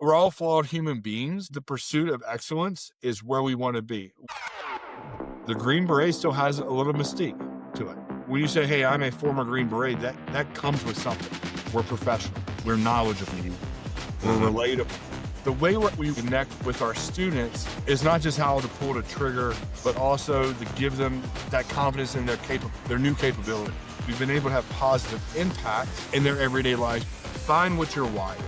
We're all flawed human beings. The pursuit of excellence is where we want to be. The Green Beret still has a little mystique to it. When you say, hey, I'm a former Green Beret, that comes with something. We're professional. We're knowledgeable. We're relatable. The way we connect with our students is not just how to pull the trigger, but also to give them that confidence in their new capability. We've been able to have positive impact in their everyday life. Find what your why is.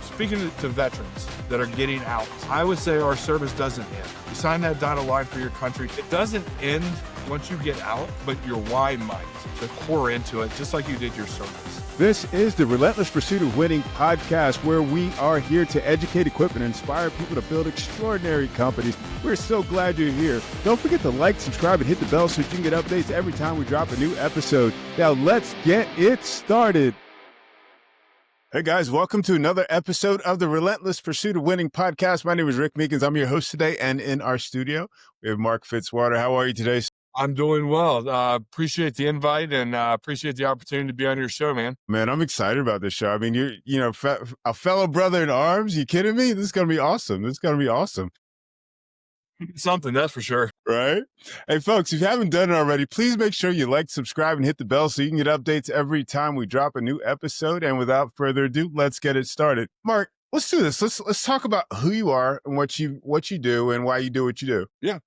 Speaking to veterans that are getting out, I would say our service doesn't end. You sign that dotted line for your country. It doesn't end once you get out, but your why might. So pour into it, just like you did your service. This is the Relentless Pursuit of Winning podcast, where we are here to educate, equip, and inspire people to build extraordinary companies. We're so glad you're here. Don't forget to like, subscribe, and hit the bell so you can get updates every time we drop a new episode. Now, let's get it started. Hey guys, welcome to another episode of the Relentless Pursuit of Winning podcast. My name is Rick Meekins. I'm your host today, and in our studio, we have Marc Fitzwater. How are you today? I'm doing well. Appreciate the invite and appreciate the opportunity to be on your show, man. Man, I'm excited about this show. I mean, you're a fellow brother in arms. You kidding me? This is going to be awesome. Something, that's for sure. Right? Hey, folks, if you haven't done it already, please make sure you like, subscribe, and hit the bell so you can get updates every time we drop a new episode. And without further ado, let's get it started. Marc, let's do this. Let's talk about who you are and what you do and why you do what you do. Yeah.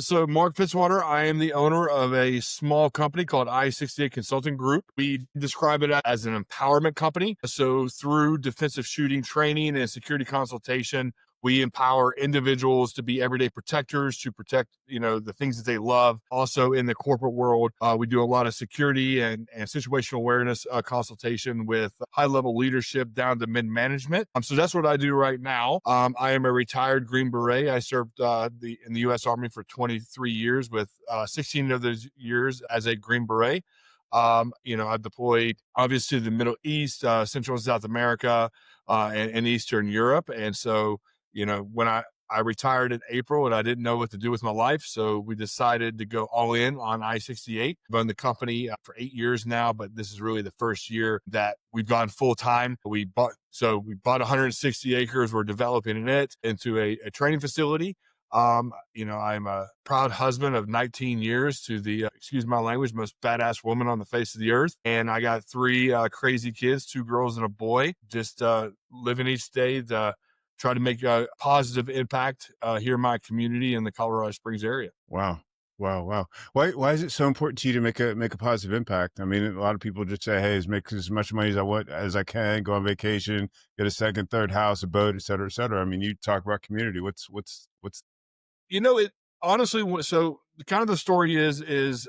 So Marc Fitzwater, I am the owner of a small company called I-68 Consulting Group. We describe it as an empowerment company. So through defensive shooting training and security consultation, we empower individuals to be everyday protectors, to protect, the things that they love. Also in the corporate world, we do a lot of security and situational awareness consultation with high-level leadership down to mid-management. So that's what I do right now. I am a retired Green Beret. I served in the U.S. Army for 23 years, with 16 of those years as a Green Beret. I've deployed obviously to the Middle East, Central and South America, and Eastern Europe. And so, when I retired in April and I didn't know what to do with my life, so we decided to go all in on I-68. I've owned the company for 8 years now, but this is really the first year that we've gone full time. We bought 160 acres. We're developing it into a training facility. I'm a proud husband of 19 years to the, excuse my language, most badass woman on the face of the earth. And I got 3 crazy kids, 2 girls and a boy, just living each day to try to make a positive impact here in my community in the Colorado Springs area. Wow. Why is it so important to you to make a positive impact? I mean, a lot of people just say, hey, make as much money as I can, go on vacation, get a second, third house, a boat, et cetera, et cetera. I mean, you talk about community. What's it honestly, so kind of the story is,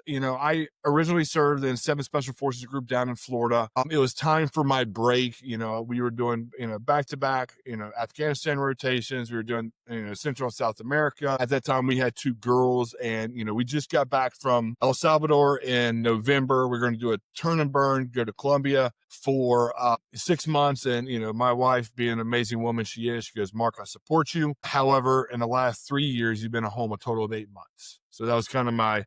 I originally served in 7th Special Forces Group down in Florida. It was time for my break. We were doing, back-to-back, Afghanistan rotations. We were doing, Central and South America. At that time, we had 2 girls, and, we just got back from El Salvador in November. We're going to do a turn and burn, go to Colombia for 6 months. And, my wife, being an amazing woman she is, she goes, Marc, I support you. However, in the last 3 years, you've been at home a total of 8 months. So that was kind of my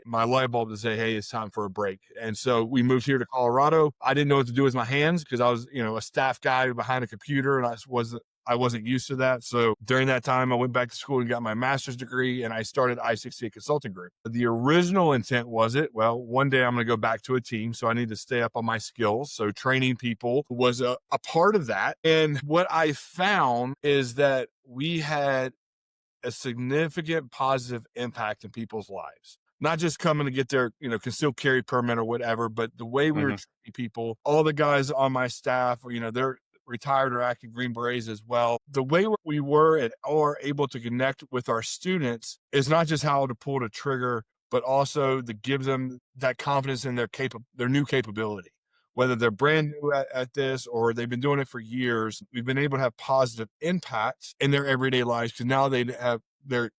light bulb to say, hey, it's time for a break. And so we moved here to Colorado. I didn't know what to do with my hands because I was, a staff guy behind a computer, and I wasn't used to that. So during that time, I went back to school and got my master's degree, and I started I-68 Consulting Group. The original intent was one day I'm going to go back to a team, so I need to stay up on my skills. So training people was a part of that. And what I found is that we had a significant positive impact in people's lives. Not just coming to get their, concealed carry permit or whatever, but the way we were treating people. All the guys on my staff, they're retired or active Green Berets as well. The way we were and are able to connect with our students is not just how to pull the trigger, but also to give them that confidence in their new capability. Whether they're brand new at this or they've been doing it for years, we've been able to have positive impacts in their everyday lives because now they're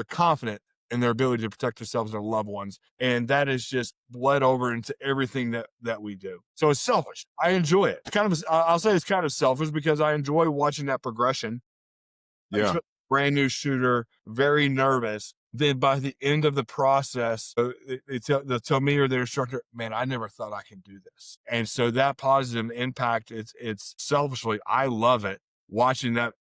confident in their ability to protect themselves and their loved ones. And that is just bled over into everything that we do. So it's selfish. I enjoy it. I'll say it's kind of selfish because I enjoy watching that progression. Yeah. Brand new shooter, very nervous. Then by the end of the process, they'll tell me or their instructor, man, I never thought I could do this. And so that positive impact, it's selfishly, I love it watching that,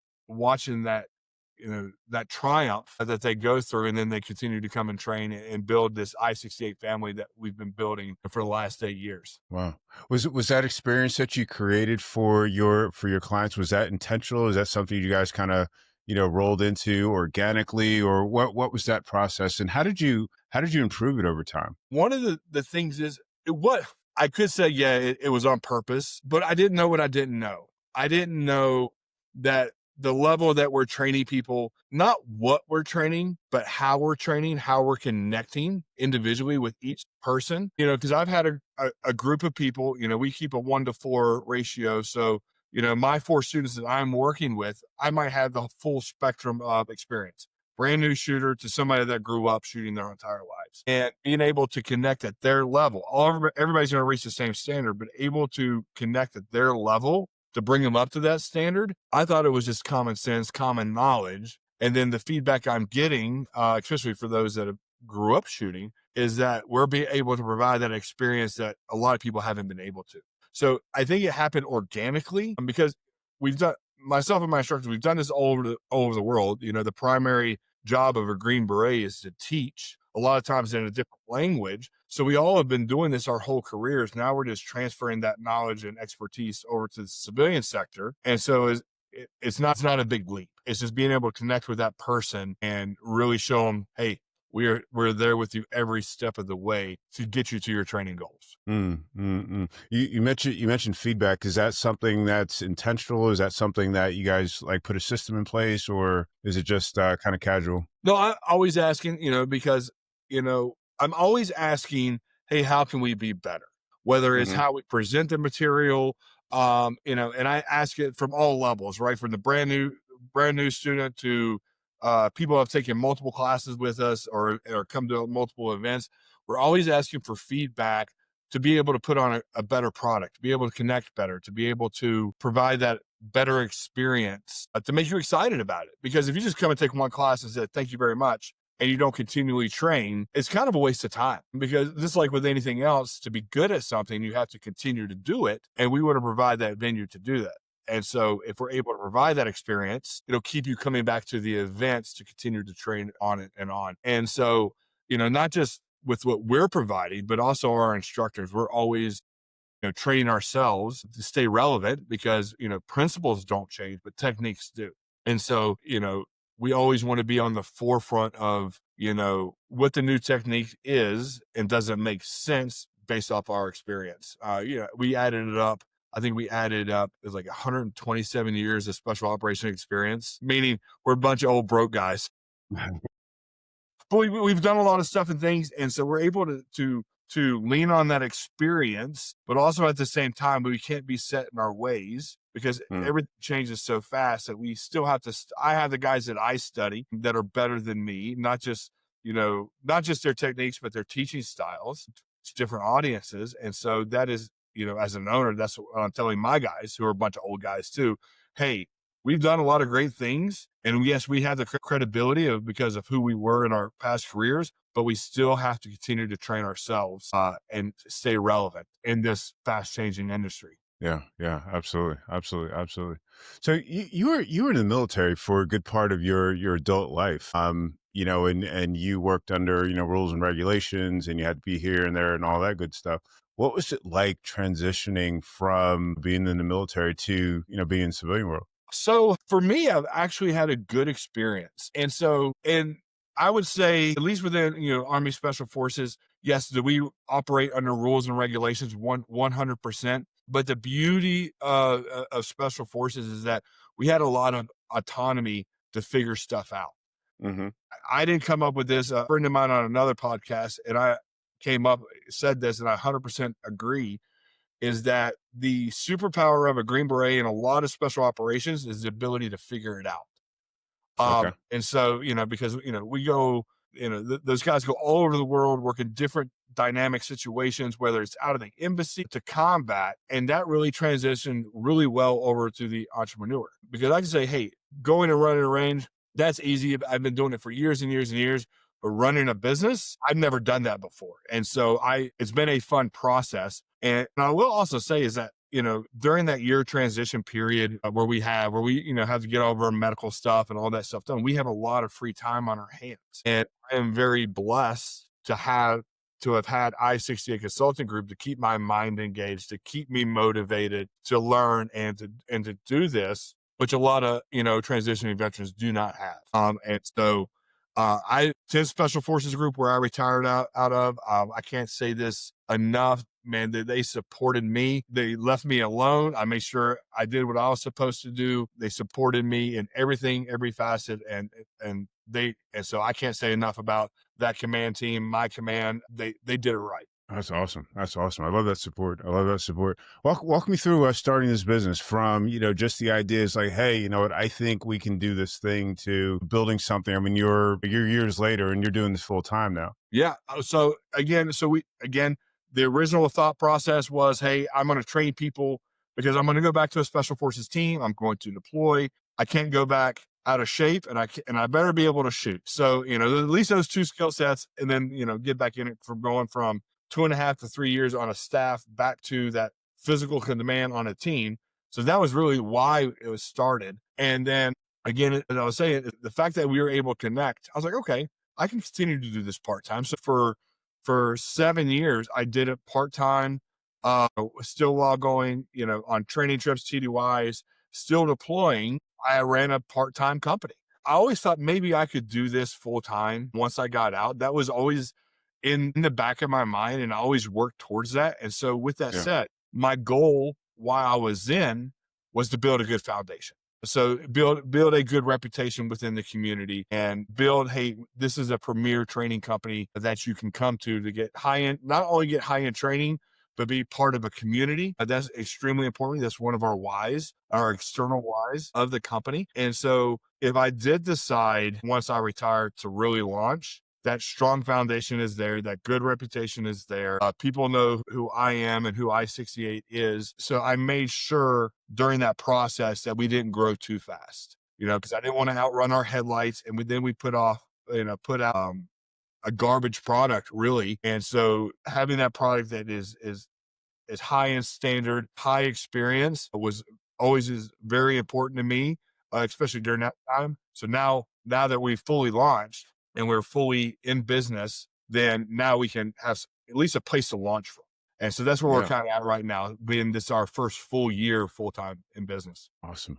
that triumph that they go through, and then they continue to come and train and build this I-68 family that we've been building for the last 8 years. Wow. Was that experience that you created for your clients, was that intentional? Is that something you guys kind of, rolled into organically, or what was that process, and how did you improve it over time? One of the things is what I could say, yeah, it was on purpose, but I didn't know what I didn't know. I didn't know that the level that we're training people, not what we're training, but how we're training, how we're connecting individually with each person, because I've had a group of people, we keep a 1-to-4 ratio. So, my 4 students that I'm working with, I might have the full spectrum of experience, brand new shooter to somebody that grew up shooting their entire lives, and being able to connect at their level. Everybody's going to reach the same standard, but able to connect at their level to bring them up to that standard. I thought it was just common sense, common knowledge. And then the feedback I'm getting, especially for those that have grew up shooting, is that we're being able to provide that experience that a lot of people haven't been able to. So I think it happened organically, because we've done, myself and my instructors, we've done this all over the world. The primary job of a Green Beret is to teach, a lot of times in a different language. So we all have been doing this our whole careers. Now we're just transferring that knowledge and expertise over to the civilian sector. And so it's not a big leap. It's just being able to connect with that person and really show them, hey, we're there with you every step of the way to get you to your training goals. You mentioned feedback. Is that something that's intentional? Is that something that you guys like put a system in place, or is it just kind of casual? No, I'm always asking, because, I'm always asking, hey, how can we be better? Whether it's Hmm. how we present the material, and I ask it from all levels, right? From the brand new student to people who have taken multiple classes with us, or come to multiple events. We're always asking for feedback to be able to put on a better product, to be able to connect better, to be able to provide that better experience, to make you excited about it. Because if you just come and take one class and say, thank you very much, and you don't continually train, it's kind of a waste of time. Because just like with anything else, to be good at something, you have to continue to do it. And we want to provide that venue to do that. And so if we're able to provide that experience, it'll keep you coming back to the events to continue to train on it and on. And so, not just with what we're providing, but also our instructors, we're always, training ourselves to stay relevant, because, principles don't change, but techniques do. And so, we always want to be on the forefront of, what the new technique is and doesn't make sense based off our experience. We added it up. I think we added up, it was like 127 years of special operation experience, meaning we're a bunch of old broke guys. But we've done a lot of stuff and things, and so we're able to lean on that experience, but also at the same time, we can't be set in our ways, because Mm. everything changes so fast that we still have to. I have the guys that I study that are better than me, not just their techniques, but their teaching styles to different audiences, and so that is, as an owner, that's what I'm telling my guys, who are a bunch of old guys too. Hey, we've done a lot of great things, and yes, we have the credibility of because of who we were in our past careers, but we still have to continue to train ourselves and stay relevant in this fast changing industry. Yeah, yeah, absolutely, absolutely, absolutely. So you were in the military for a good part of your adult life, and you worked under rules and regulations, and you had to be here and there and all that good stuff. What was it like transitioning from being in the military to being in the civilian world? So for me, I've actually had a good experience. And I would say, at least within, Army Special Forces, yes, do we operate under rules and regulations 100%. But the beauty of Special Forces is that we had a lot of autonomy to figure stuff out. Hmm. I didn't come up with this. A friend of mine on another podcast, and I said this, and I 100% agree, is that the superpower of a Green Beret and a lot of special operations is the ability to figure it out. Okay. And so, because, we go, those guys go all over the world, work in different dynamic situations, whether it's out of the embassy to combat. And that really transitioned really well over to the entrepreneur, because I can say, hey, going and running a range, that's easy. I've been doing it for years and years and years. But running a business, I've never done that before. And so it's been a fun process. And I will also say is that during that year transition period where we, have to get all of our medical stuff and all that stuff done, we have a lot of free time on our hands. And I am very blessed to have had I-68 Consulting Group to keep my mind engaged, to keep me motivated to learn and to do this, which a lot of, transitioning veterans do not have. And so I 10 Special Forces Group where I retired out of. I can't say this enough, man. They supported me. They left me alone. I made sure I did what I was supposed to do. They supported me in everything, every facet, and so I can't say enough about that command team. My command, they did it right. That's awesome. That's awesome. I love that support. I love that support. Walk me through starting this business from, just the ideas like, hey, you know what, I think we can do this thing to building something. I mean, you're years later and you're doing this full time now. Yeah. So the original thought process was, hey, I'm going to train people because I'm going to go back to a special forces team. I'm going to deploy. I can't go back out of shape, and I better be able to shoot. So, at least those two skill sets, and then, get back in it from going from 2.5 to 3 years on a staff back to that physical command on a team. So that was really why it was started. And then again, as I was saying, the fact that we were able to connect, I was like, okay, I can continue to do this part-time. So for 7 years, I did it part-time, still while going, on training trips, TDYs, still deploying. I ran a part-time company. I always thought maybe I could do this full-time once I got out. That was always in the back of my mind, and I always worked towards that. And so with that said, my goal while I was in was to build a good foundation. So build a good reputation within the community and build, hey, this is a premier training company that you can come to get not only get high-end training, but be part of a community. That's extremely important. That's one of our whys, our external whys of the company. And so if I did decide once I retired to really launch, that strong foundation is there. That good reputation is there. People know who I am and who I-68 is. So I made sure during that process that we didn't grow too fast, because I didn't want to outrun our headlights. And we put out a garbage product, really. And so having that product that is high in standard, high experience was always is very important to me, especially during that time. So now that we've fully launched and we're fully in business, then now we can have at least a place to launch from. And so that's where we're kind of at right now, being this our first full year full-time in business. Awesome.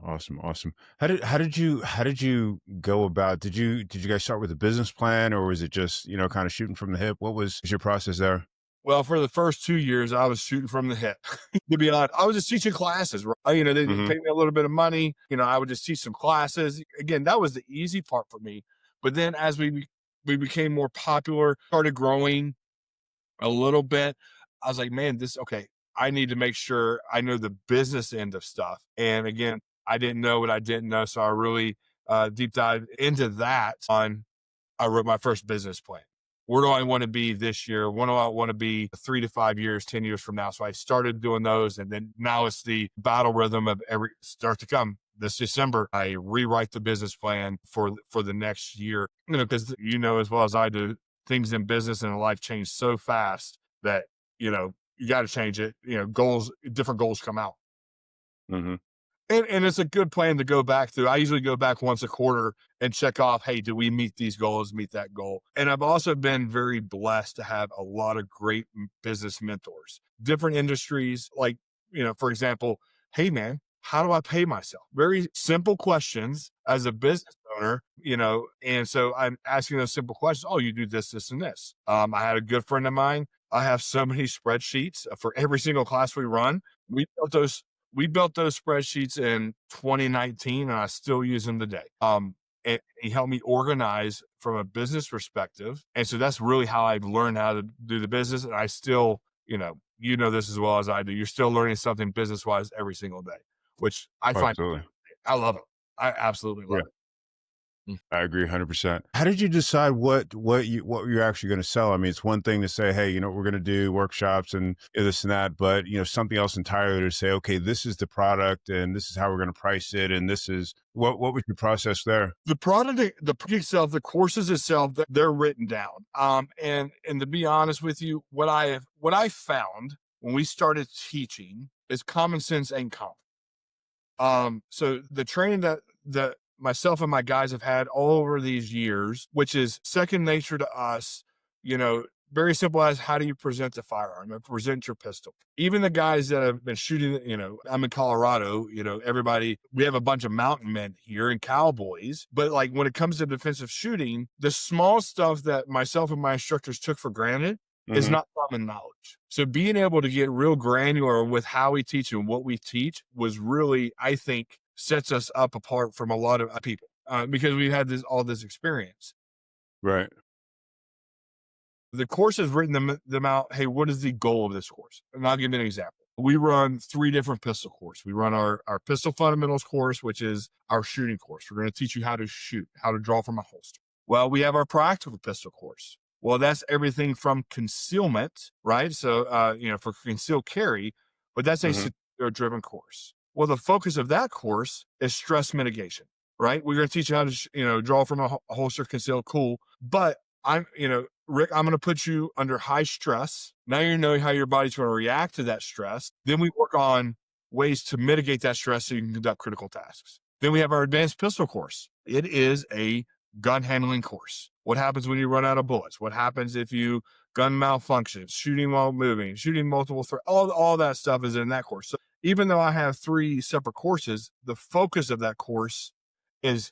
How did you go about, did you guys start with a business plan, or was it just, kind of shooting from the hip? What was your process there? Well, for the first 2 years, I was shooting from the hip. To be honest, I was just teaching classes, right? They paid me a little bit of money. I would just teach some classes. Again, that was the easy part for me. But then as we became more popular, started growing a little bit, I was like, man, okay, I need to make sure I know the business end of stuff. And again, I didn't know what I didn't know. So I really deep dive into that I wrote my first business plan. Where do I want to be this year? What do I want to be 3 to 5 years, 10 years from now? So I started doing those. And then now it's the battle rhythm of start to come. This December, I rewrite the business plan for the next year, because as well as I do, things in business and in life change so fast that, you got to change it. Different goals come out. Mm-hmm. And it's a good plan to go back through. I usually go back once a quarter and check off, hey, do we meet these goals, meet that goal? And I've also been very blessed to have a lot of great business mentors, different industries. Like, for example, hey, man, how do I pay myself? Very simple questions as a business owner, and so I'm asking those simple questions. Oh, you do this, this, and this. I had a good friend of mine. I have so many spreadsheets for every single class we run. We built those spreadsheets in 2019, and I still use them today. And he helped me organize from a business perspective. And so that's really how I've learned how to do the business. And I still, this as well as I do. You're still learning something business-wise every single day, which I find, I love it. I absolutely love it. I agree 100%. How did you decide what you're actually going to sell? I mean, it's one thing to say, hey, we're going to do workshops and this and that, but something else entirely to say, okay, this is the product and this is how we're going to price it. And this is what was your process there? The product itself, the courses itself, they're written down. And to be honest with you, what I found when we started teaching is common sense and confidence. So the training that myself and my guys have had all over these years, which is second nature to us, you know, very simple as how do you present the firearm and present your pistol. Even the guys that have been shooting, you know, I'm in Colorado, you know, everybody, we have a bunch of mountain men here and cowboys, but like when it comes to defensive shooting, the small stuff that myself and my instructors took for granted is Hmm. not common knowledge. So being able to get real granular with how we teach and what we teach was really, I think, sets us up apart from a lot of people because we've had all this experience. Right. The course has written them out. Hey, what is the goal of this course? And I'll give you an example. We run 3 different pistol courses. We run our pistol fundamentals course, which is our shooting course. We're going to teach you how to shoot, how to draw from a holster. Well, we have our practical pistol course. Well, that's everything from concealment, right? So, you know, for concealed carry, but that's a Hmm. scenario driven course. Well, the focus of that course is stress mitigation, right? We're going to teach you how to, you know, draw from a holster, conceal, cool. But you know, Rick, I'm going to put you under high stress. Now you know how your body's going to react to that stress. Then we work on ways to mitigate that stress so you can conduct critical tasks. Then we have our advanced pistol course. It is a gun handling course. What happens when you run out of bullets? What happens if you gun malfunctions, shooting while moving, shooting multiple threats? All that stuff is in that course. So even though I have 3 separate courses, the focus of that course is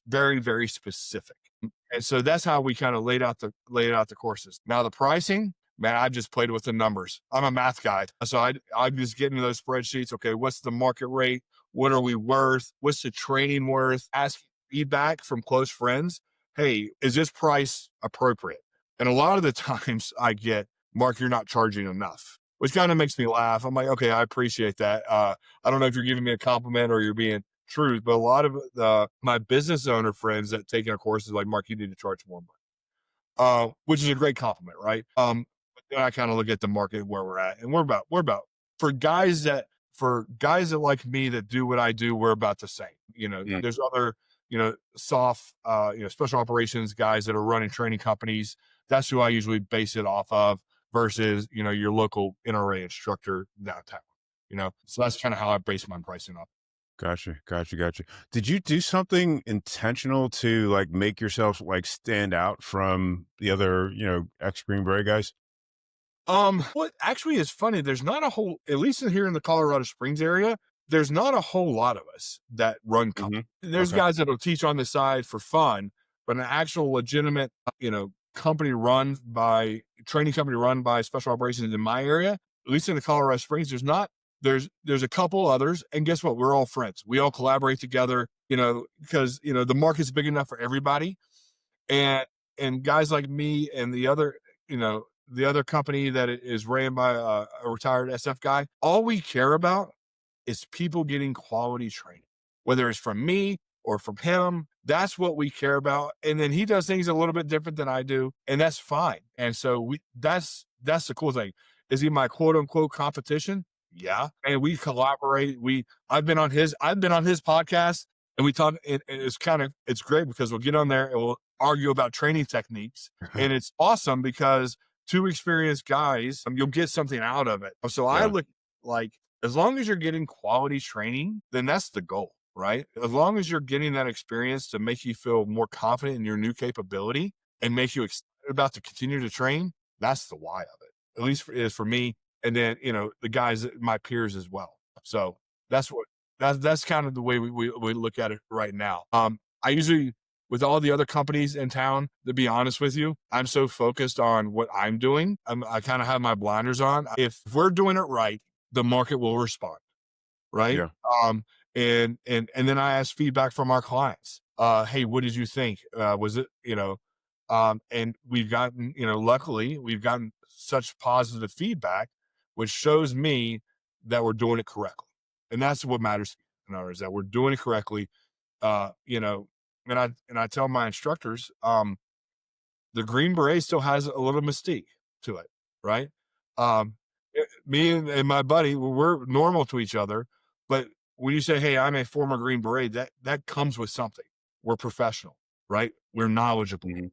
very, very specific. And so that's how we kind of laid out the courses. Now the pricing, man, I just played with the numbers. I'm a math guy. So I'm just getting those spreadsheets. Okay, what's the market rate? What are we worth? What's the training worth? Asking feedback from close friends. Hey, is this price appropriate? And a lot of the times I get, Mark, you're not charging enough, which kind of makes me laugh. I'm like, okay, I appreciate that. I don't know if you're giving me a compliment or you're being truth, but a lot of my business owner friends that taking a course is like, Mark, you need to charge more money, which is a great compliment, right? But then I kind of look at the market where we're at, and we're about for guys that like me that do what I do, we're about the same. You know, Mm. there's other, you know, soft, you know, special operations guys that are running training companies. That's who I usually base it off of versus, you know, your local NRA instructor downtown. You know, so that's kind of how I base my pricing off. Gotcha, gotcha, gotcha. Did you do something intentional to like make yourself like stand out from the other, ex Green Beret guys? What actually is funny, there's not a whole, at least in here in the Colorado Springs area, there's not a whole lot of us that run Hmm. companies. There's Okay. guys that'll teach on the side for fun, but an actual legitimate, you know, training company run by special operations in my area, at least in the Colorado Springs, there's not. There's a couple others, and guess what? We're all friends. We all collaborate together, you know, because you know the market's big enough for everybody. And guys like me and the other, you know, the other company that is ran by a retired SF guy, all we care about is people getting quality training, whether it's from me or from him. That's what we care about. And then he does things a little bit different than I do, and that's fine. And so that's the cool thing. Is he my quote unquote competition? Yeah. And we collaborate. I've been on his podcast and we talk, and it's great because we'll get on there and we'll argue about training techniques. And it's awesome because 2 experienced guys, you'll get something out of it. So I Yeah. look like, as long as you're getting quality training, then that's the goal, right? As long as you're getting that experience to make you feel more confident in your new capability and make you excited about to continue to train, that's the why of it. At least is for me. And then, you know, the guys, my peers as well. So that's what, that's kind of the way we look at it right now. I usually, with all the other companies in town, to be honest with you, I'm so focused on what I'm doing. I kind of have my blinders on. If we're doing it right, the market will respond, right? Yeah. Um, and then I ask feedback from our clients. Hey, what did you think? Was it, you know, and we've gotten, you know, luckily we've gotten such positive feedback, which shows me that we're doing it correctly. And that's what matters to me, is that we're doing it correctly. You know, and I tell my instructors, the Green Beret still has a little mystique to it, right? Me and my buddy, we're normal to each other, but when you say, "Hey, I'm a former Green Beret," that comes with something. We're professional, right? We're knowledgeable. Hmm.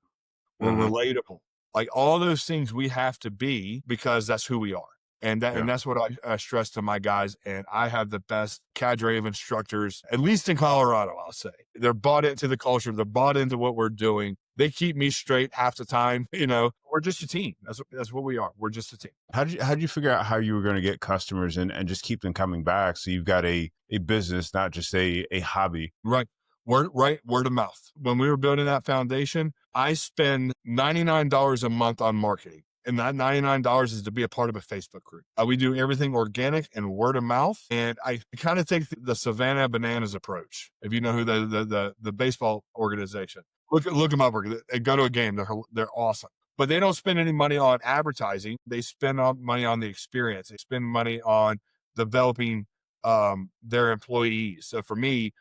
We're Hmm. relatable. Like all those things we have to be because that's who we are. Yeah. that's what I stress to my guys. And I have the best cadre of instructors, at least in Colorado, I'll say. They're bought into the culture. They're bought into what we're doing. They keep me straight half the time. We're just a team. That's what we are. We're just a team. How did you figure out how you were going to get customers and just keep them coming back? So you've got a business, not just a hobby. Word of mouth. When we were building that foundation, I spend $99 a month on marketing. And that $99 is to be a part of a Facebook group. We do everything organic and word of mouth. And I kind of take the Savannah Bananas approach. If you know who the baseball organization, look them up. They go to a game. They're awesome. But they don't spend any money on advertising. They spend money on the experience. They spend money on developing their employees. So for me,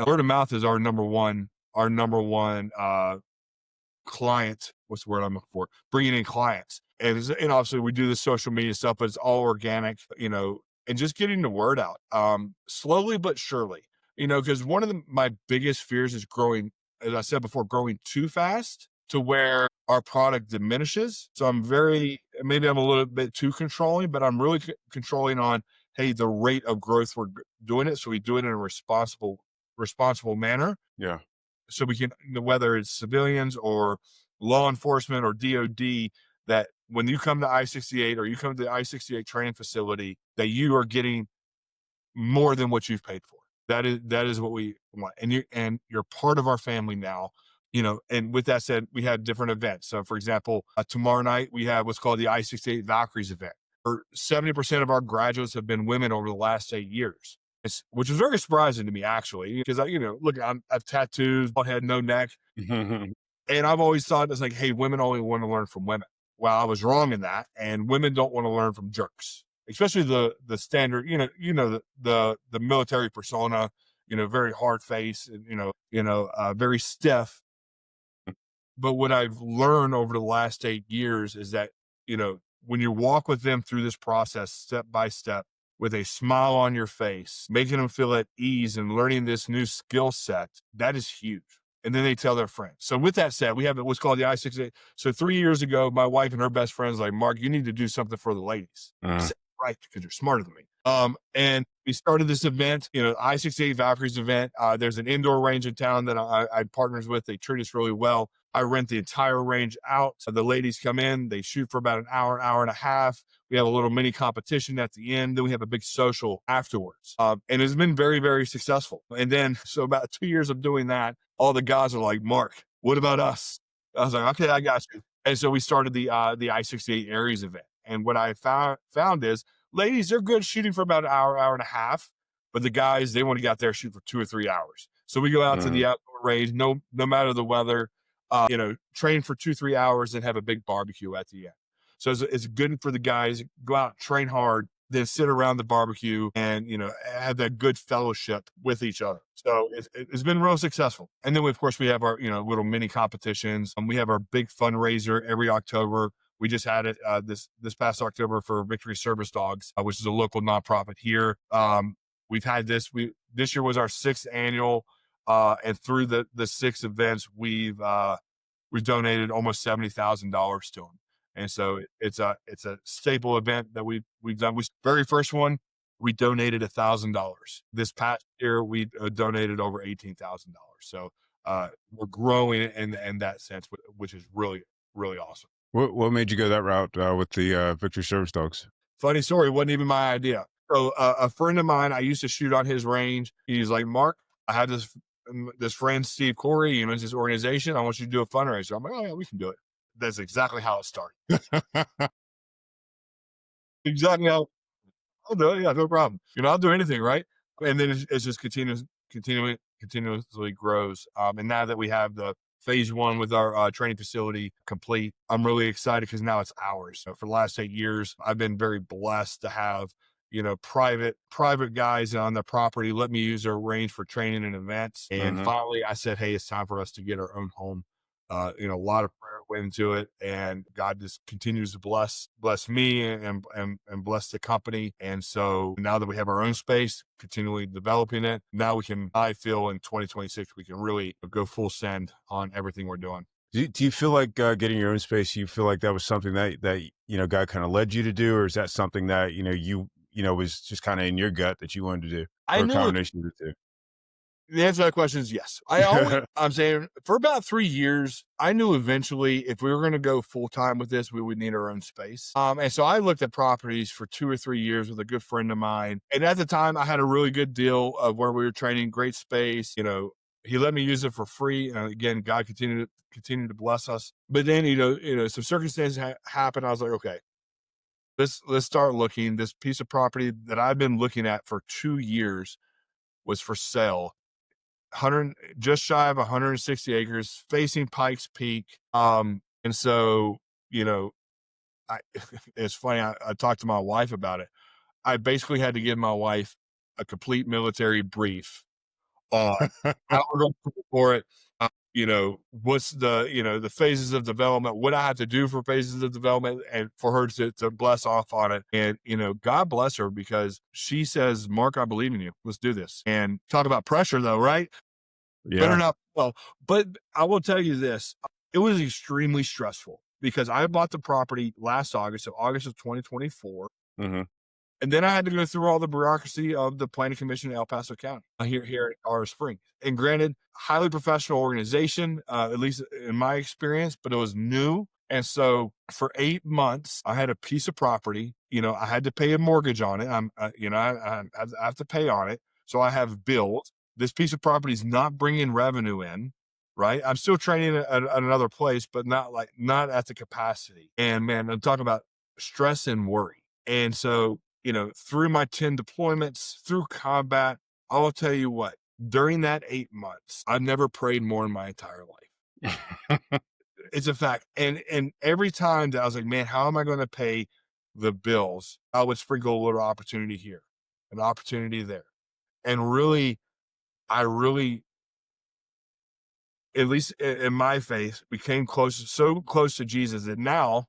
word of mouth is our number one client. What's the word I'm looking for? Bringing in clients. And obviously we do the social media stuff, but it's all organic, and just getting the word out, slowly but surely, because one of my biggest fears is growing, as I said before, growing too fast to where our product diminishes. So maybe I'm a little bit too controlling, but I'm really controlling on, hey, the rate of growth we're doing it. So we do it in a responsible manner. Yeah. So we can, whether it's civilians or law enforcement or DOD, that when you come to I-68 or you come to the I-68 training facility, that you are getting more than what you've paid for. That is what we want. And you're part of our family now, and with that said, we had different events. So for example, tomorrow night we have what's called the I-68 Valkyries event. 70% of our graduates have been women over the last 8 years. Which is very surprising to me, actually, because look, I've tattoos, bald head, no neck, and I've always thought it's like, hey, women only want to learn from women. Well, I was wrong in that, and women don't want to learn from jerks, especially the standard, the military persona, very hard face, and very stiff. But what I've learned over the last 8 years is that, when you walk with them through this process, step by step, with a smile on your face, making them feel at ease and learning this new skill set, that is huge. And then they tell their friends. So with that said, we have what's called the I-68. So 3 years ago, my wife and her best friends like, Mark, you need to do something for the ladies. I said, right, because you're smarter than me. And we started this event, I-68 Valkyries event. There's an indoor range in town that I partners with. They treat us really well. I rent the entire range out. So the ladies come in, they shoot for about an hour and a half. We have a little mini competition at the end. Then we have a big social afterwards. And it's been very, very successful. And then, so about 2 years of doing that, all the guys are like, Mark, what about us? I was like, okay, I got you. And so we started the I-68 Aries event. And what I found is ladies, they're good shooting for about an hour and a half, but the guys, they want to get out there shoot for 2 or 3 hours. So we go out to the outdoor range, no matter the weather, train for 2-3 hours and have a big barbecue at the end. So it's good for the guys, go out, train hard, then sit around the barbecue and, have that good fellowship with each other. So it's been real successful. And then of course we have our, little mini competitions. We have our big fundraiser every October. We just had it this past October for Victory Service Dogs, which is a local nonprofit here. We've had this year was our 6th annual, and through the 6 events, we've donated almost $70,000 to them. And so it's a staple event that we've done. Very first one, we donated $1,000. This past year, we donated over $18,000. So we're growing in that sense, which is really, really awesome. What made you go that route with the Victory Service Dogs? Funny story, it wasn't even my idea. So a friend of mine, I used to shoot on his range. He's like, Mark, I have this friend, Steve Corey, he runs his organization. I want you to do a fundraiser. I'm like, oh yeah, we can do it. That's exactly how it started. Exactly how I'll do it. Yeah, no problem. I'll do anything, right? And then it's just continuously grows. And now that we have the phase 1 with our training facility complete, I'm really excited because now it's ours. So for the last 8 years, I've been very blessed to have, private guys on the property let me use their range for training and events. And finally, I said, hey, it's time for us to get our own home. A lot of prayer went into it, and God just continues to bless me and bless the company. And so now that we have our own space, continually developing it, now I feel in 2026, we can really go full send on everything we're doing. Do you feel like getting your own space? You feel like that was something that God kind of led you to do, or is that something that was just kind of in your gut that you wanted to do, I or a knew it. combination of the The answer to that question is yes. two? I'm saying for about 3 years, I knew eventually if we were going to go full time with this, we would need our own space. And so I looked at properties for 2 or 3 years with a good friend of mine. And at the time, I had a really good deal of where we were training, great space. He let me use it for free. And again, God continued to bless us. But then, some circumstances happened. I was like, okay, let's start looking. This piece of property that I've been looking at for 2 years was for sale. 100, just shy of 160 acres facing Pikes Peak. And so, you know, I, it's funny. I talked to my wife about it. I basically had to give my wife a complete military brief on how we're going to pay for it. What's the phases of development, what I have to do for phases of development and for her to bless off on it. And, God bless her because she says, Mark, I believe in you. Let's do this. And talk about pressure though, right? Better Yeah. not. Well, but I will tell you this, it was extremely stressful because I bought the property last August, so August of 2024. Hmm. And then I had to go through all the bureaucracy of the planning commission in El Paso County here in Colorado Springs. And granted, highly professional organization, at least in my experience, but it was new. And so for 8 months, I had a piece of property. I had to pay a mortgage on it. I have to pay on it. So I have bills. This piece of property is not bringing revenue in, right? I'm still training at another place, but not at the capacity. And man, I'm talking about stress and worry. And so through my 10 deployments, through combat, I will tell you what, during that 8 months, I've never prayed more in my entire life. It's a fact. And every time that I was like, man, how am I going to pay the bills? I would sprinkle a little opportunity here, an opportunity there. And really, I really, at least in my faith, became so close to Jesus that now,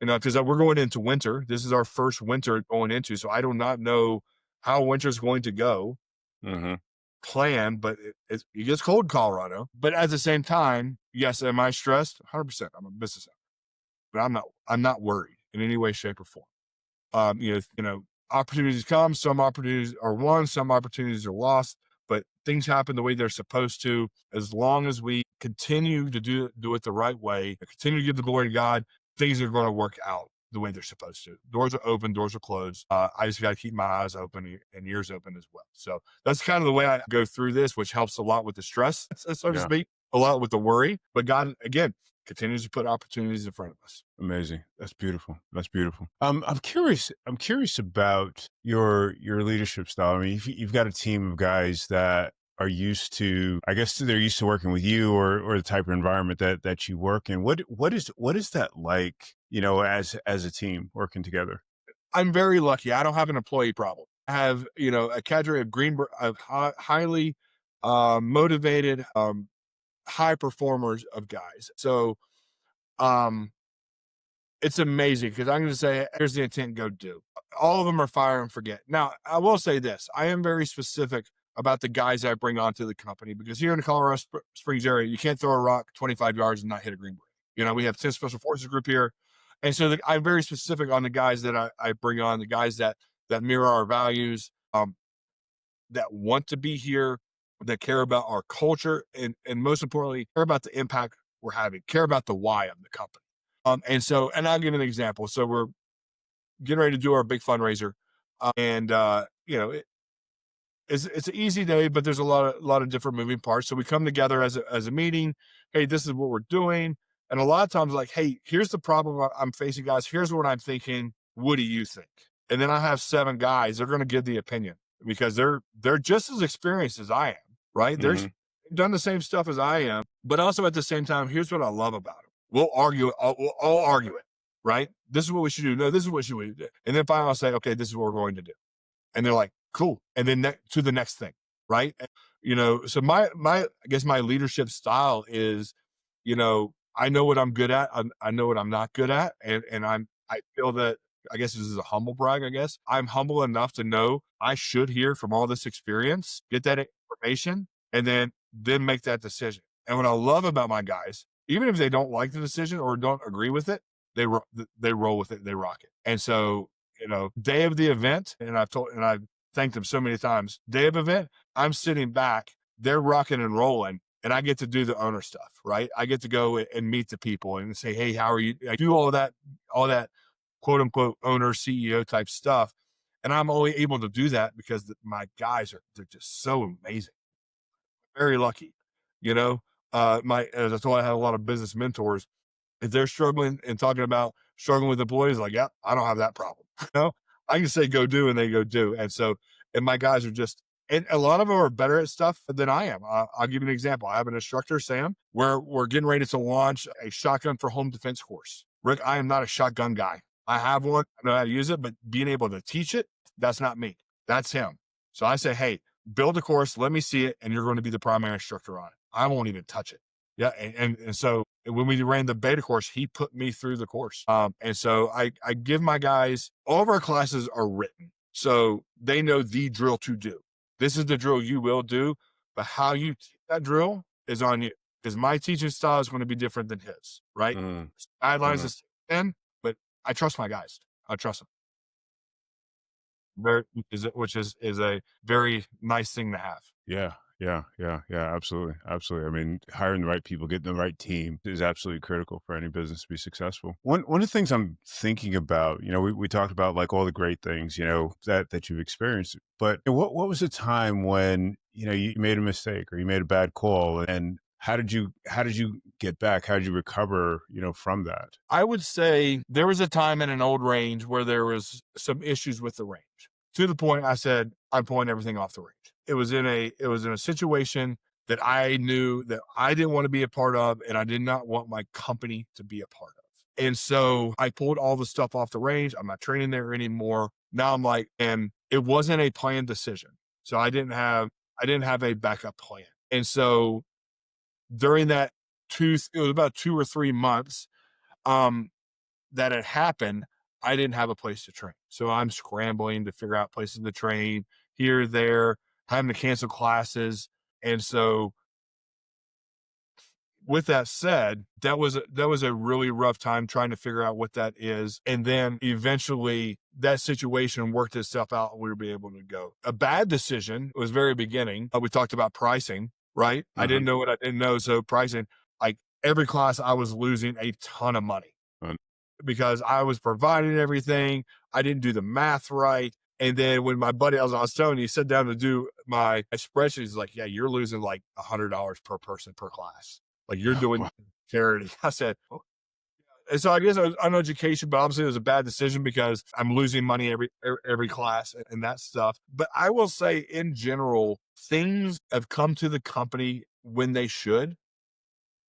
because we're going into winter. This is our first winter going into, so I do not know how winter's going to go. Hmm. Plan, but it gets cold in Colorado. But at the same time, yes, am I stressed? 100%. I'm a business owner, but I'm not worried in any way, shape, or form. Opportunities come, some opportunities are won, some opportunities are lost, but things happen the way they're supposed to. As long as we continue to do it the right way, continue to give the glory to God, things are going to work out the way they're supposed to. Doors are open, doors are closed. I just got to keep my eyes open and ears open as well. So that's kind of the way I go through this, which helps a lot with the stress, so to Yeah. speak, a lot with the worry. But God, again, continues to put opportunities in front of us. Amazing. That's beautiful. That's beautiful. I'm curious. I'm curious about your leadership style. I mean, you've got a team of guys that are used to, I guess they're used to working with you or the type of environment that you work in. What is that like, as a team working together? I'm very lucky. I don't have an employee problem. I have, a cadre of of highly motivated, high performers of guys. So, um, it's amazing because I'm going to say, here's the intent, go do. All of them are fire and forget. Now, I will say this. I am very specific about the guys I bring onto the company because here in the Colorado Springs area, you can't throw a rock 25 yards and not hit a Green Beret. We have 10 Special Forces group here. And so I'm very specific on the guys that I bring on, the guys that mirror our values, that want to be here, that care about our culture, and most importantly, care about the impact we're having, care about the why of the company. And I'll give an example. So we're getting ready to do our big fundraiser, and it's an easy day, but there's a lot of different moving parts. So we come together as a meeting. Hey, this is what we're doing, and a lot of times, like, hey, here's the problem I'm facing, guys. Here's what I'm thinking. What do you think? And then I have 7 guys. They're going to give the opinion because they're just as experienced as I am, right? They've Hmm. done the same stuff as I am, but also at the same time, here's what I love about them. We'll argue it. We'll all argue it, right? This is what we should do. No, this is what should we do. And then finally I'll say, okay, this is what we're going to do. And they're like, cool. And then to the next thing, right? So I guess my leadership style is, I know what I'm good at. I know what I'm not good at. And I feel that, I guess this is a humble brag, I guess. I'm humble enough to know I should hear from all this experience, get that information, and then make that decision. And what I love about my guys even if they don't like the decision or don't agree with it, they roll with it, they rock it. And so, day of the event, and I've thanked them so many times. Day of event, I'm sitting back, they're rocking and rolling, and I get to do the owner stuff, right? I get to go and meet the people and say, "Hey, how are you?" I do all that quote unquote owner CEO type stuff, and I'm only able to do that because my guys they're just so amazing. Very lucky, you know. As I told, I have a lot of business mentors. If they're struggling and talking about struggling with employees, like, yeah, I don't have that problem. I can say go do, and they go do. And so, and my guys are just, and a lot of them are better at stuff than I am. I'll give you an example. I have an instructor, Sam, where we're getting ready to launch a shotgun for home defense course. Rick, I am not a shotgun guy. I have one, I know how to use it, but being able to teach it, that's not me. That's him. So I say, hey, build a course, let me see it, and you're going to be the primary instructor on it. I won't even touch it. Yeah, and so when we ran the beta course, he put me through the course. And so I give my guys, all of our classes are written, so they know the drill to do. This is the drill you will do, but how you teach that drill is on you, because my teaching style is going to be different than his. Right? Mm, Guidelines mhm. is 10, but I trust my guys. I trust them. Very, which is a very nice thing to have. Yeah, yeah. Absolutely, absolutely. I mean, hiring the right people, getting the right team is absolutely critical for any business to be successful. One of the things I'm thinking about, we talked about like all the great things, that you've experienced, but what was the time when you made a mistake or you made a bad call, and how did you get back? How did you recover, from that? I would say there was a time in an old range where there was some issues with the range, to the point I said, I'm pulling everything off the range. It was in a situation that I knew that I didn't want to be a part of, and I did not want my company to be a part of. And so I pulled all the stuff off the range. I'm not training there anymore. Now I'm like, and it wasn't a planned decision. So I didn't have a backup plan. And so during it was about 2 or 3 months, um, that had happened, I didn't have a place to train. So I'm scrambling to figure out places to train here, there, having to cancel classes. And so with that said, that was a really rough time trying to figure out what that is. And then eventually that situation worked itself out and we were able to go. A bad decision was very beginning. We talked about pricing, right? I Hmm. didn't know what I didn't know. So pricing, like every class I was losing a ton of money because I was providing everything. I didn't do the math right. And then when my buddy, I was telling you, he sat down to do my spreadsheet, he's like, yeah, you're losing like $100 per person per class. Like you're doing charity. I said, "Oh." And so I guess I was on education, but obviously it was a bad decision because I'm losing money every class and that stuff. But I will say in general, things have come to the company when they should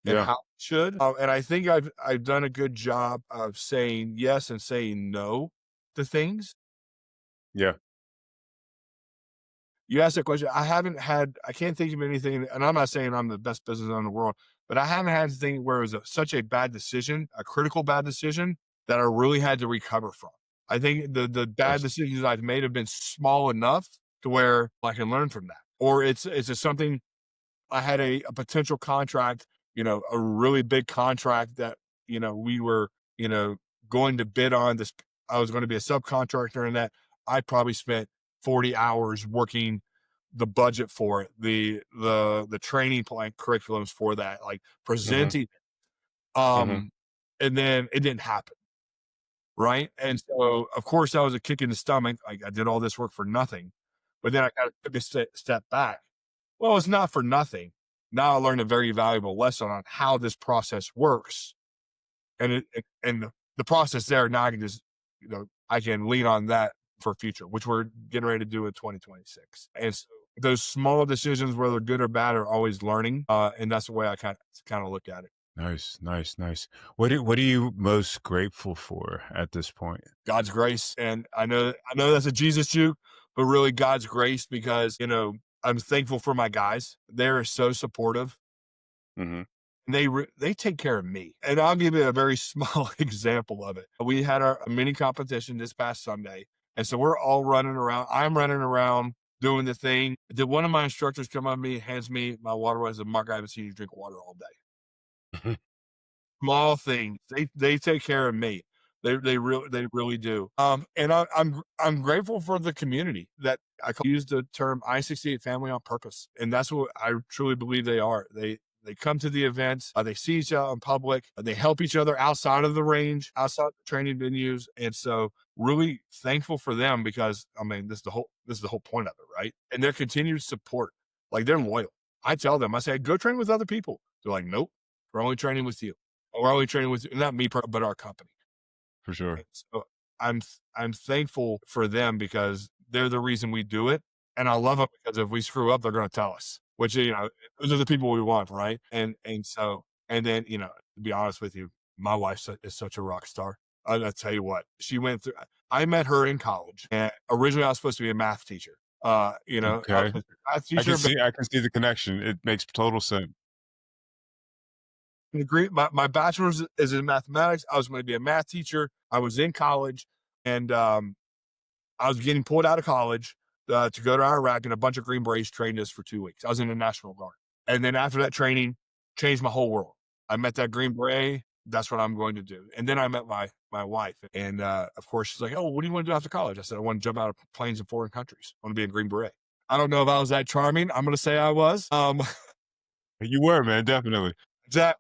and Yeah, how it should. And I think I've done a good job of saying yes and saying no to things. yeah, You asked that question. I can't think of anything, and I'm not saying I'm the best business owner in the world, but I haven't had anything where it was such a bad decision, a critical bad decision that I really had to recover from. I think the bad nice. decisions I've made have been small enough to where I can learn from that, or it's just something. I had a potential contract, a really big contract that, we were, you know, going to bid on this. I was going to be a subcontractor in that. I probably spent 40 hours working the budget for it, the training plan curriculums for that, like Hmm. presenting, Hmm. um, and then it didn't happen. Right. And so of course that was a kick in the stomach. Like I did all this work for nothing. But then I kind of took a step back. Well, it's not for nothing. Now I learned a very valuable lesson on how this process works, and the process there. Now I can just, I can lean on that for future, which we're getting ready to do in 2026. And so those small decisions, whether good or bad, are always learning, and that's the way I kind of look at it. Nice, nice, nice. What are you most grateful for at this point? God's grace, and I know that's a Jesus juke, but really God's grace because I'm thankful for my guys. They're so supportive. Hmm. They take care of me. And I'll give you a very small example of it. We had our mini competition this past Sunday. And so we're all running around. I'm running around doing the thing. Did one of my instructors come up to me, hands me my water, was a Mark, I haven't seen you drink water all day. Small things. They take care of me. They really do. And I'm grateful for the community that use the term I-68 family on purpose. And that's what I truly believe they are. They come to the events, they see each other in public, they help each other outside of the range, outside the training venues. And so really thankful for them because I mean, this is the whole point of it, right? And their continued support. Like they're loyal. I tell them, I say, go train with other people. They're like, nope, we're only training with you. We're only training with not me, but our company. For sure. So I'm thankful for them because they're the reason we do it. And I love them because if we screw up, they're going to tell us, which, those are the people we want. Right. And then, to be honest with you, my wife is such a rock star. I'll tell you what, I met her in college and originally I was supposed to be a math teacher. I was Okay. supposed to be a math teacher, but I can see the connection. It makes total sense. degree. My bachelor's is in mathematics. I was going to be a math teacher. I was in college and I was getting pulled out of college to go to Iraq, and a bunch of Green Berets trained us for 2 weeks. I was in the National Guard. And then after that training, changed my whole world. I met that Green Beret. That's what I'm going to do. And then I met my wife. And of course, she's like, oh, what do you want to do after college? I said, I want to jump out of planes in foreign countries. I want to be a Green Beret. I don't know if I was that charming. I'm going to say I was. You were, man, definitely. That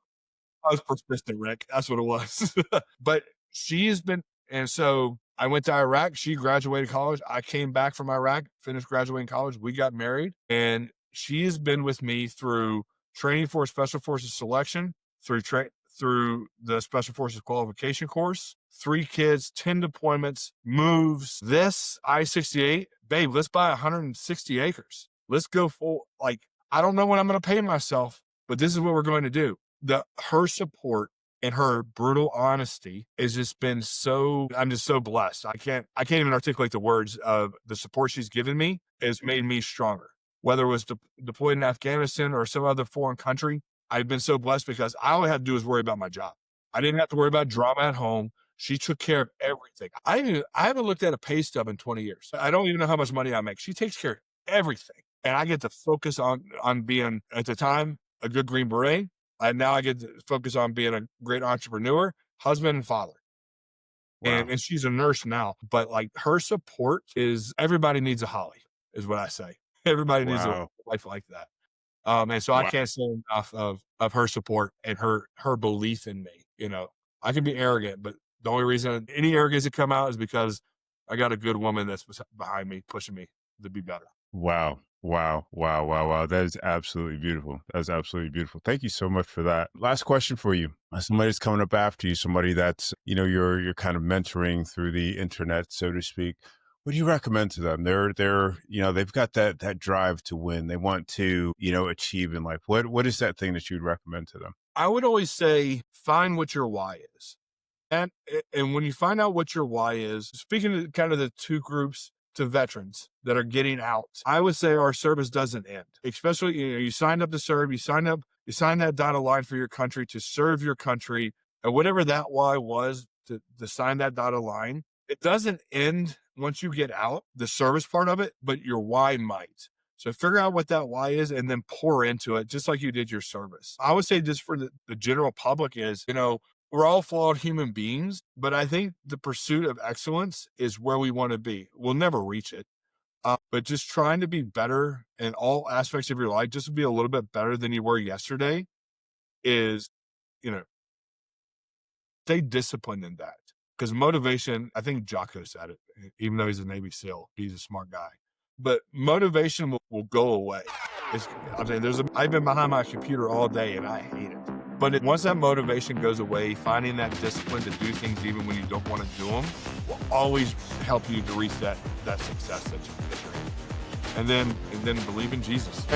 I was persistent, Rick. That's what it was. But she has been, and so I went to Iraq. She graduated college. I came back from Iraq, finished graduating college. We got married, and she has been with me through training for Special Forces selection, through the Special Forces qualification course, 3 kids, 10 deployments, moves. This I-68, babe, let's buy 160 acres. Let's go full. Like, I don't know when I'm going to pay myself, but this is what we're going to do. Her support and her brutal honesty has just been I'm just so blessed. I can't even articulate the words of the support she's given me has made me stronger. Whether it was deployed in Afghanistan or some other foreign country, I've been so blessed because all I had to do was worry about my job. I didn't have to worry about drama at home. She took care of everything. I haven't looked at a pay stub in 20 years. I don't even know how much money I make. She takes care of everything. And I get to focus on being, at the time, a good Green Beret. And now I get to focus on being a great entrepreneur, husband, and father. Wow. And she's a nurse now. But like her support is, everybody needs a Holly, is what I say. Everybody needs a wife like that. And so I can't say enough of her support and her belief in me. I can be arrogant, but the only reason any arrogance that come out is because I got a good woman that's behind me, pushing me to be better. Wow. That is absolutely beautiful. That's absolutely beautiful. Thank you so much for that. Last question for you. Somebody that's coming up after you, somebody that's, you're kind of mentoring through the internet, so to speak. What do you recommend to them? They're they've got that drive to win. They want to, achieve in life. What is that thing that you would recommend to them? I would always say, find what your why is. And when you find out what your why is, speaking to kind of the 2 groups to veterans that are getting out, I would say our service doesn't end. Especially, you signed up to serve, you sign that dotted line for your country to serve your country, and whatever that why was to sign that dotted line, it doesn't end once you get out, the service part of it, but your why might. So figure out what that why is and then pour into it, just like you did your service. I would say just for the general public is, we're all flawed human beings, but I think the pursuit of excellence is where we want to be. We'll never reach it, but just trying to be better in all aspects of your life, just to be a little bit better than you were yesterday is, stay disciplined in that. Because motivation, I think Jocko said it, even though he's a Navy SEAL, he's a smart guy. But motivation will go away. I've been behind my computer all day and I hate it. But once that motivation goes away, finding that discipline to do things even when you don't want to do them will always help you to reach that success that you're in. And then believe in Jesus.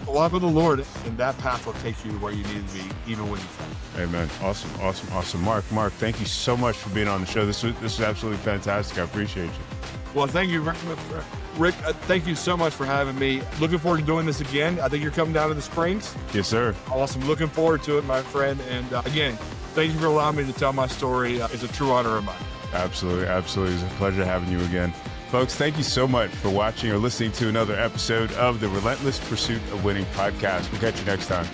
Walk with the Lord, and that path will take you to where you need to be, even when you fail. Amen. Awesome. Mark, thank you so much for being on the show. This was absolutely fantastic. I appreciate you. Well, thank you, Rick. Thank you so much for having me. Looking forward to doing this again. I think you're coming down to the Springs. Yes, sir. Awesome. Looking forward to it, my friend. And again, thank you for allowing me to tell my story. It's a true honor of mine. Absolutely. It's a pleasure having you again. Folks, thank you so much for watching or listening to another episode of the Relentless Pursuit of Winning podcast. We'll catch you next time.